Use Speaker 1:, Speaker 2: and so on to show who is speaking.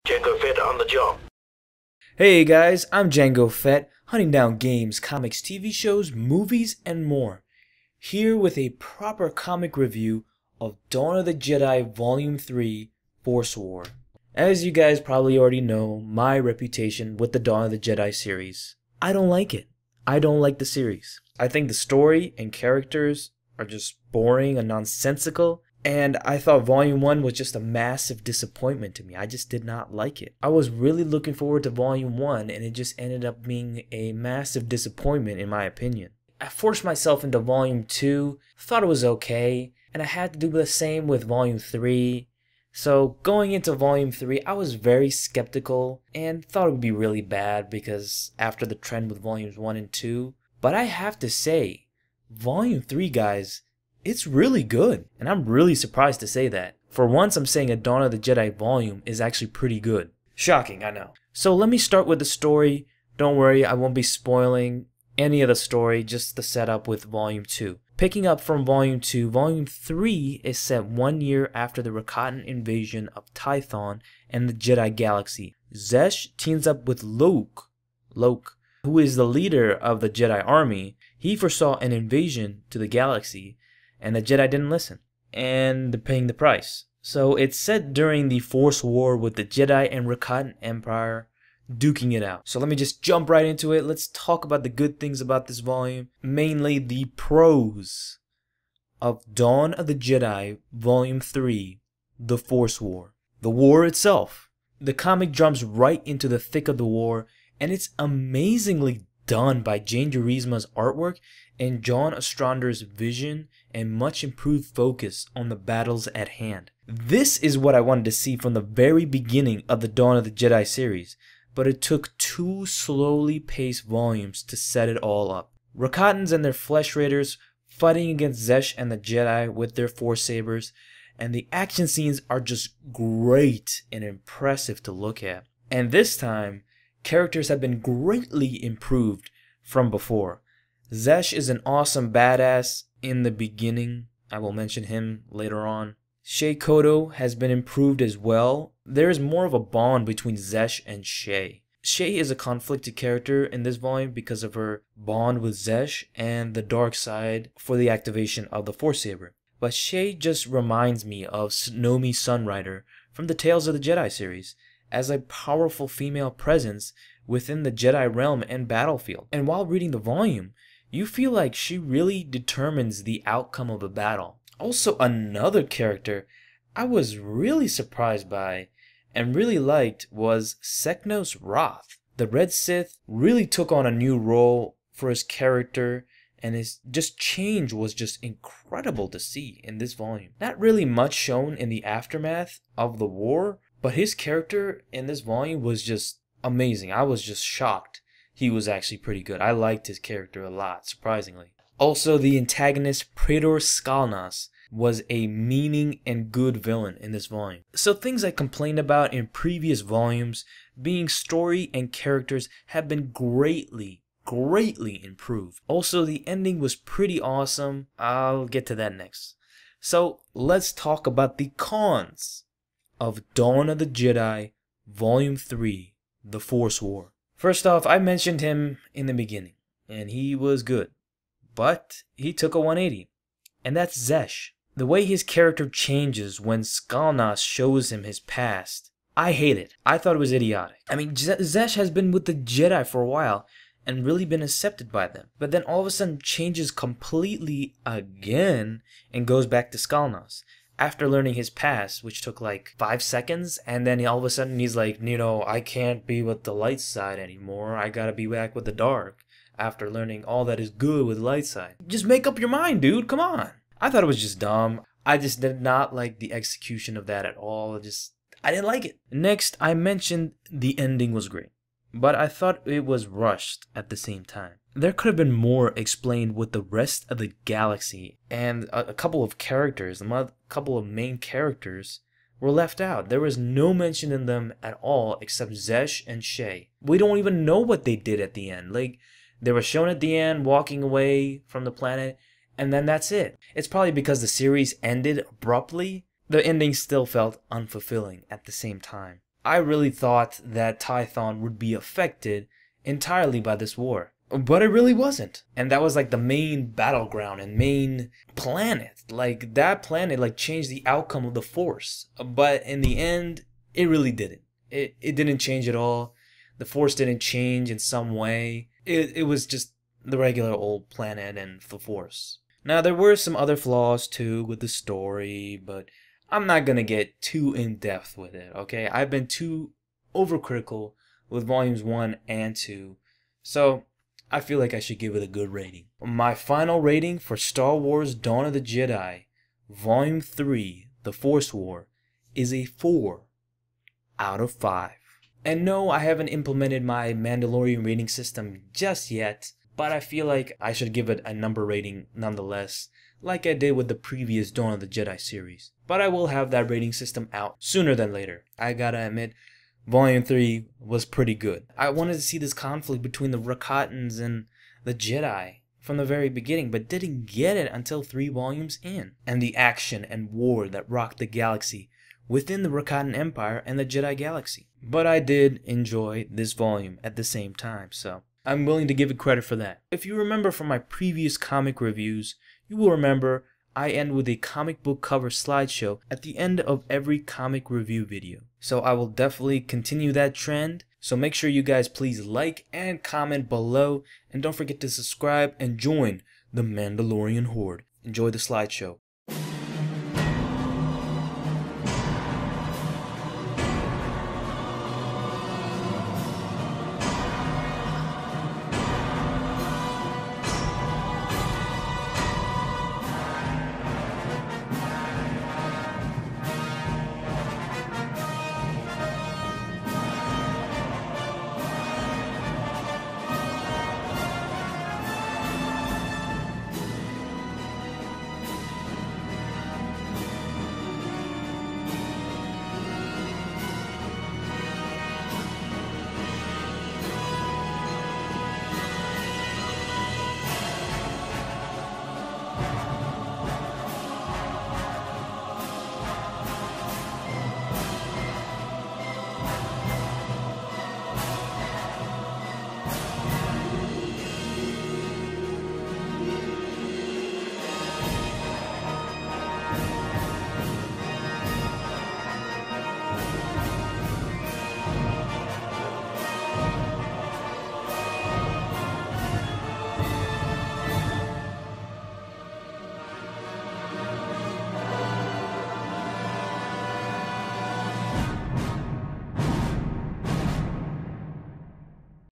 Speaker 1: Django Fett on the job.
Speaker 2: Hey guys, I'm Django Fett, hunting down games, comics, TV shows, movies, and more. Here with a proper comic review of Dawn of the Jedi Volume 3, Force War. As you guys probably already know, my reputation with the Dawn of the Jedi series. I don't like it. I don't like the series. I think the story and characters are just boring and nonsensical. And I thought Volume 1 was just a massive disappointment to me. I just did not like it. I was really looking forward to Volume 1 and it just ended up being a massive disappointment in my opinion. I forced myself into Volume 2, thought it was okay, and I had to do the same with Volume 3. So going into Volume 3, I was very skeptical and thought it would be really bad because after the trend with Volumes 1 and 2. But I have to say, Volume 3, guys, it's really good, and I'm really surprised to say that. For once, I'm saying a Dawn of the Jedi volume is actually pretty good. Shocking, I know. So let me start with the story. Don't worry, I won't be spoiling any of the story, just the setup with Volume 2. Picking up from Volume 2, Volume 3 is set 1 year after the Rakatan invasion of Tython and the Jedi Galaxy. Zesh teams up with Luke, who is the leader of the Jedi army. He foresaw an invasion to the galaxy, and the Jedi didn't listen, and they're paying the price. So it's set during the Force War with the Jedi and Rakatan Empire duking it out. So let me just jump right into it. Let's talk about the good things about this volume, mainly the pros of Dawn of the Jedi Volume 3, The Force War. The war itself. The comic jumps right into the thick of the war, and it's amazingly done by Jane Duursema's artwork and John Ostrander's vision and much improved focus on the battles at hand. This is what I wanted to see from the very beginning of the Dawn of the Jedi series, but it took 2 slowly paced volumes to set it all up. Rakatans and their flesh raiders fighting against Zesh and the Jedi with their force sabers, and the action scenes are just great and impressive to look at. And this time, characters have been greatly improved from before. Zesh is an awesome badass in the beginning. I will mention him later on. Shay Kodo has been improved as well. There is more of a bond between Zesh and Shay. Shay is a conflicted character in this volume because of her bond with Zesh and the dark side for the activation of the Force Saber. But Shay just reminds me of Nomi Sunrider from the Tales of the Jedi series as a powerful female presence within the Jedi realm and battlefield. And while reading the volume, you feel like she really determines the outcome of a battle. Also, another character I was really surprised by and really liked was Seknos Roth. The Red Sith really took on a new role for his character, and his change was just incredible to see in this volume. Not really much shown in the aftermath of the war, but his character in this volume was just amazing. I was just shocked. He was actually pretty good. I liked his character a lot, surprisingly. Also, the antagonist Praetor Skalnas was a meaning and good villain in this volume. So things I complained about in previous volumes, being story and characters, have been greatly improved. Also, the ending was pretty awesome. I'll get to that next. So let's talk about the cons of Dawn of the Jedi Volume 3, The Force War. First off, I mentioned him in the beginning, and he was good. But he took a 180, and that's Zesh. The way his character changes when Skalnas shows him his past, I hate it. I thought it was idiotic. I mean, Zesh has been with the Jedi for a while, and really been accepted by them. But then all of a sudden changes completely again, and goes back to Skalnas. After learning his past, which took like 5 seconds, and then all of a sudden he's like, you know, I can't be with the light side anymore. I gotta be back with the dark. After learning all that is good with light side. Just make up your mind, dude. Come on. I thought it was just dumb. I just did not like the execution of that at all. I didn't like it. Next, I mentioned the ending was great, but I thought it was rushed at the same time. There could have been more explained with the rest of the galaxy, and a couple of characters, a couple of main characters were left out. There was no mention in them at all except Zesh and Shay. We don't even know what they did at the end. Like, they were shown at the end walking away from the planet, and then that's it. It's probably because the series ended abruptly. The ending still felt unfulfilling at the same time. I really thought that Tython would be affected entirely by this war. But it really wasn't. And that was like the main battleground and main planet. Like that planet like changed the outcome of the Force. But in the end, it really didn't. It didn't change at all. The Force didn't change in some way. It was just the regular old planet and the Force. Now there were some other flaws too with the story, but I'm not gonna get too in depth with it, okay? I've been too overcritical with volumes 1 and 2. So I feel like I should give it a good rating. My final rating for Star Wars Dawn of the Jedi, Volume 3, The Force War, is a 4 out of 5. And no, I haven't implemented my Mandalorian rating system just yet, but I feel like I should give it a number rating nonetheless, like I did with the previous Dawn of the Jedi series. But I will have that rating system out sooner than later. I gotta admit, Volume 3 was pretty good. I wanted to see this conflict between the Rakatans and the Jedi from the very beginning, but didn't get it until 3 volumes in. And the action and war that rocked the galaxy within the Rakatan Empire and the Jedi Galaxy. But I did enjoy this volume at the same time, so I'm willing to give it credit for that. If you remember from my previous comic reviews, you will remember I end with a comic book cover slideshow at the end of every comic review video. So I will definitely continue that trend. So make sure you guys please like and comment below. And don't forget to subscribe and join the Mandalorian Horde. Enjoy the slideshow.